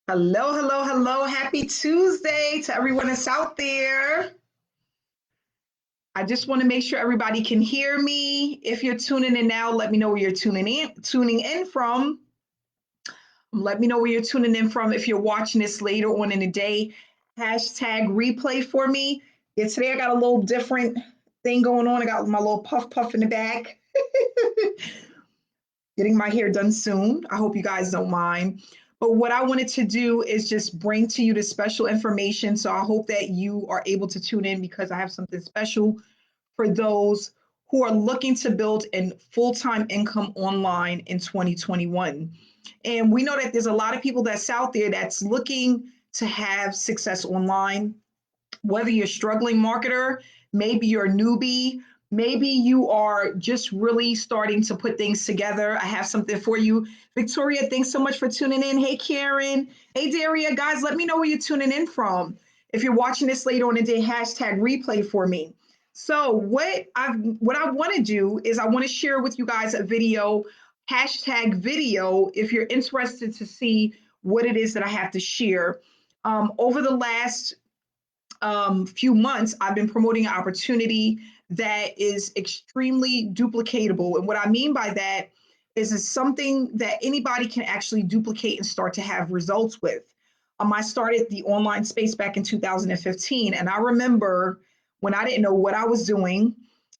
Hello, hello, hello. Happy Tuesday to everyone that's out there. I just want to make sure everybody can hear me. If you're tuning in now, let me know where you're tuning in from. Let me know where you're tuning in from. If you're watching this later on in the day, hashtag replay for me. Yeah, today I got a little different thing going on. I got my little puff in the back. Getting my hair done soon. I hope you guys don't mind. But what I wanted to do is just bring to you the special information. So I hope that you are able to tune in because I have something special for those who are looking to build a full-time income online in 2021. And we know that there's a lot of people that's out there that's looking to have success online, whether you're a struggling marketer, maybe you're a newbie, maybe you are just really starting to put things together. I have something for you. Victoria, thanks so much for tuning in. Hey, Karen. Hey, Daria. Guys, let me know where you're tuning in from. If you're watching this later on the day, hashtag replay for me. So what I want to do is I want to share with you guys a video, hashtag video, if you're interested to see what it is that I have to share. Over the last few months, I've been promoting an opportunity that is extremely duplicatable. And what I mean by that is it's something that anybody can actually duplicate and start to have results with. I started the online space back in 2015. And I remember when I didn't know what I was doing,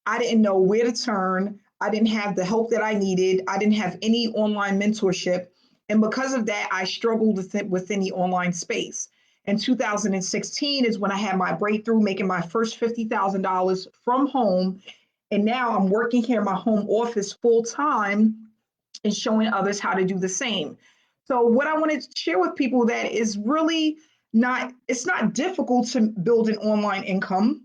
I didn't know where to turn, I didn't have the help that I needed, I didn't have any online mentorship. And because of that, I struggled within the online space. In 2016 is when I had my breakthrough, making my first $50,000 from home. And now I'm working here in my home office full time and showing others how to do the same. So what I wanted to share with people that is really it's not difficult to build an online income.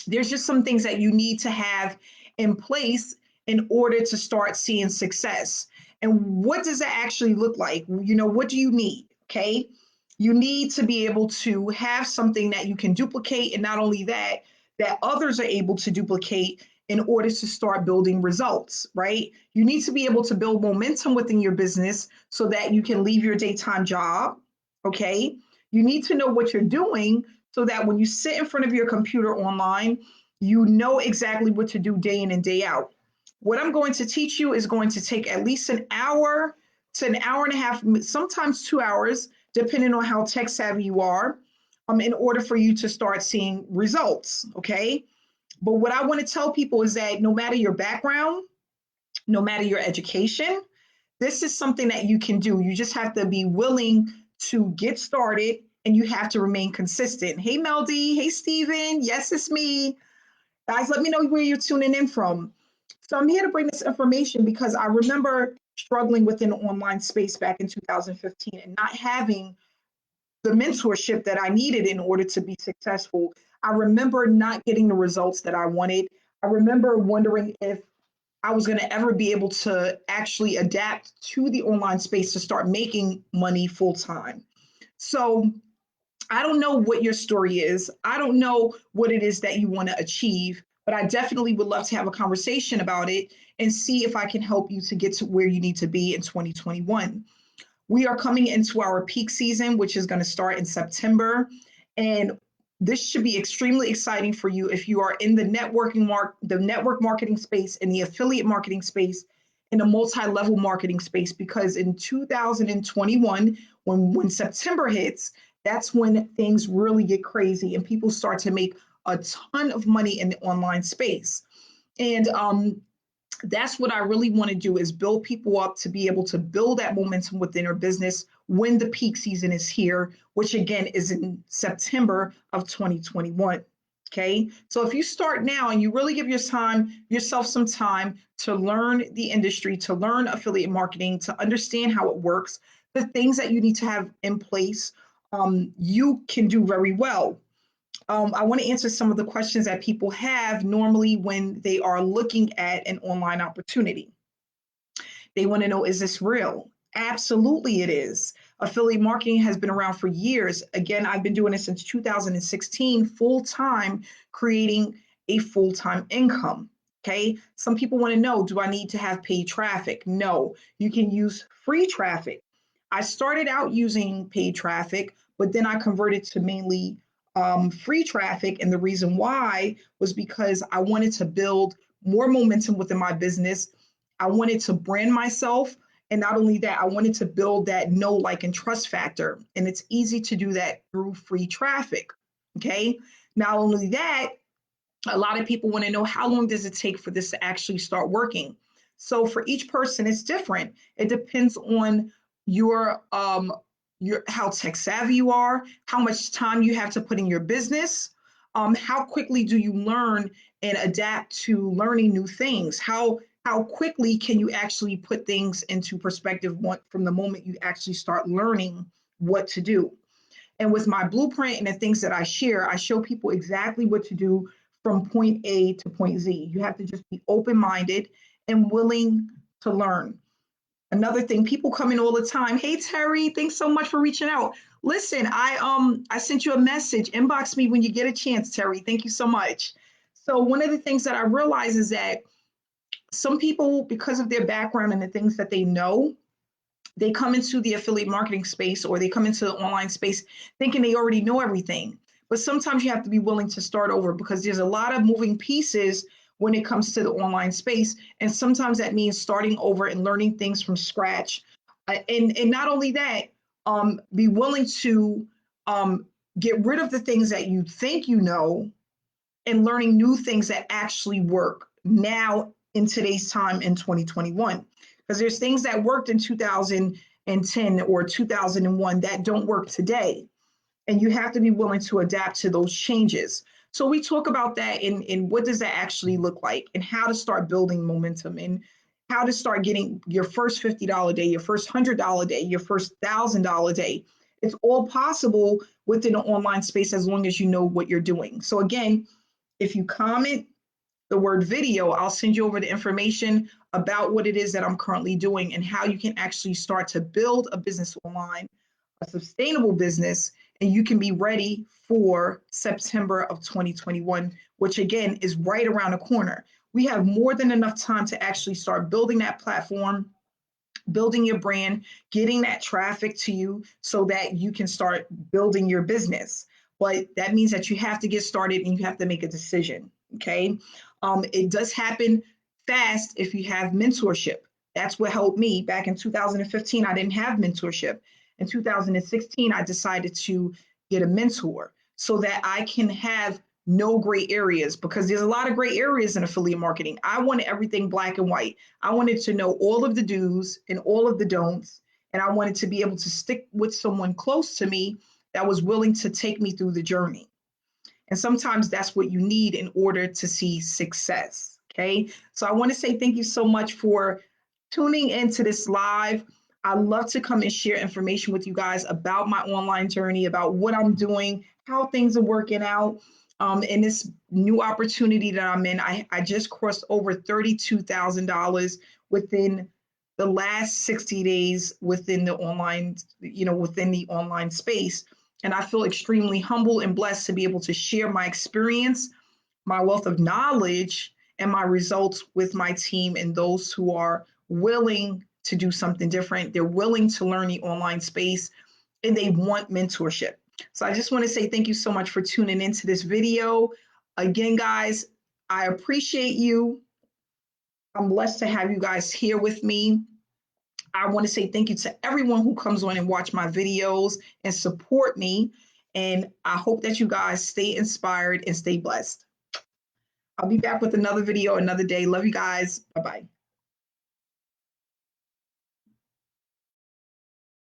There's just some things that you need to have in place in order to start seeing success. And what does that actually look like? What do you need? Okay. You need to be able to have something that you can duplicate. And not only that, that others are able to duplicate in order to start building results, right? You need to be able to build momentum within your business so that you can leave your daytime job. Okay. You need to know what you're doing so that when you sit in front of your computer online, you know exactly what to do day in and day out. What I'm going to teach you is going to take at least an hour to an hour and a half, sometimes 2 hours, depending on how tech savvy you are, in order for you to start seeing results. Okay. But what I want to tell people is that no matter your background, no matter your education, this is something that you can do. You just have to be willing to get started and you have to remain consistent. Hey, Melody. Hey, Steven. Yes, it's me. Guys, let me know where you're tuning in from. So I'm here to bring this information because I remember struggling within the online space back in 2015 and not having the mentorship that I needed in order to be successful. I remember not getting the results that I wanted. I remember wondering if I was going to ever be able to actually adapt to the online space to start making money full time. So I don't know what your story is. I don't know what it is that you want to achieve, but I definitely would love to have a conversation about it and see if I can help you to get to where you need to be in 2021. We are coming into our peak season, which is going to start in September. And this should be extremely exciting for you if you are in the the network marketing space, in the affiliate marketing space, in the multi-level marketing space, because in 2021, when September hits, that's when things really get crazy and people start to make a ton of money in the online space. And that's what I really want to do is build people up to be able to build that momentum within their business when the peak season is here, which again is in September of 2021. Okay. So if you start now and you really give yourself some time to learn the industry, to learn affiliate marketing, to understand how it works, the things that you need to have in place, you can do very well. I want to answer some of the questions that people have normally when they are looking at an online opportunity. They want to know, is this real? Absolutely, it is. Affiliate marketing has been around for years. Again, I've been doing it since 2016, full time, creating a full time income. Okay. Some people want to know, do I need to have paid traffic? No, you can use free traffic. I started out using paid traffic, but then I converted to mainly free traffic. And the reason why was because I wanted to build more momentum within my business. I wanted to brand myself. And not only that, I wanted to build that know, like, and trust factor. And it's easy to do that through free traffic. Okay. Not only that, a lot of people want to know, how long does it take for this to actually start working? So for each person, it's different. It depends on your how tech savvy you are, how much time you have to put in your business, how quickly do you learn and adapt to learning new things, how quickly can you actually put things into perspective from the moment you actually start learning what to do. And with my blueprint and the things that I share, I show people exactly what to do from point A to point Z. You have to just be open minded and willing to learn. Another thing, people come in all the time. Hey Terry, thanks so much for reaching out. Listen, I sent you a message. Inbox me when you get a chance, Terry. Thank you so much. So one of the things that I realize is that some people, because of their background and the things that they know, they come into the affiliate marketing space or they come into the online space thinking they already know everything. But sometimes you have to be willing to start over, because there's a lot of moving pieces when it comes to the online space. And sometimes that means starting over and learning things from scratch. And not only that, be willing to get rid of the things that you think you know and learning new things that actually work now in today's time in 2021. Because there's things that worked in 2010 or 2001 that don't work today. And you have to be willing to adapt to those changes. So we talk about that in what does that actually look like, and how to start building momentum, and how to start getting your first $50 day, your first $100 day, your first $1,000 day. It's all possible within an online space as long as you know what you're doing. So again, if you comment the word video, I'll send you over the information about what it is that I'm currently doing and how you can actually start to build a business online, a sustainable business, and you can be ready for September of 2021, which again is right around the corner. We have more than enough time to actually start building that platform, building your brand, getting that traffic to you so that you can start building your business. But that means that you have to get started and you have to make a decision. Okay. It does happen fast if you have mentorship. That's what helped me back in 2015. I didn't have mentorship. In 2016, I decided to get a mentor so that I can have no gray areas, because there's a lot of gray areas in affiliate marketing. I wanted everything black and white. I wanted to know all of the do's and all of the don'ts. And I wanted to be able to stick with someone close to me that was willing to take me through the journey. And sometimes that's what you need in order to see success. Okay. So I want to say thank you so much for tuning into this live. I love to come and share information with you guys about my online journey, about what I'm doing, how things are working out. In this new opportunity that I'm in, I just crossed over $32,000 within the last 60 days within the online, within the online space. And I feel extremely humble and blessed to be able to share my experience, my wealth of knowledge, and my results with my team and those who are willing to do something different. They're willing to learn the online space and they want mentorship. So I just want to say thank you so much for tuning into this video. Again, guys, I appreciate you. I'm blessed to have you guys here with me. I want to say thank you to everyone who comes on and watch my videos and support me. And I hope that you guys stay inspired and stay blessed. I'll be back with another video another day. Love you guys. Bye-bye.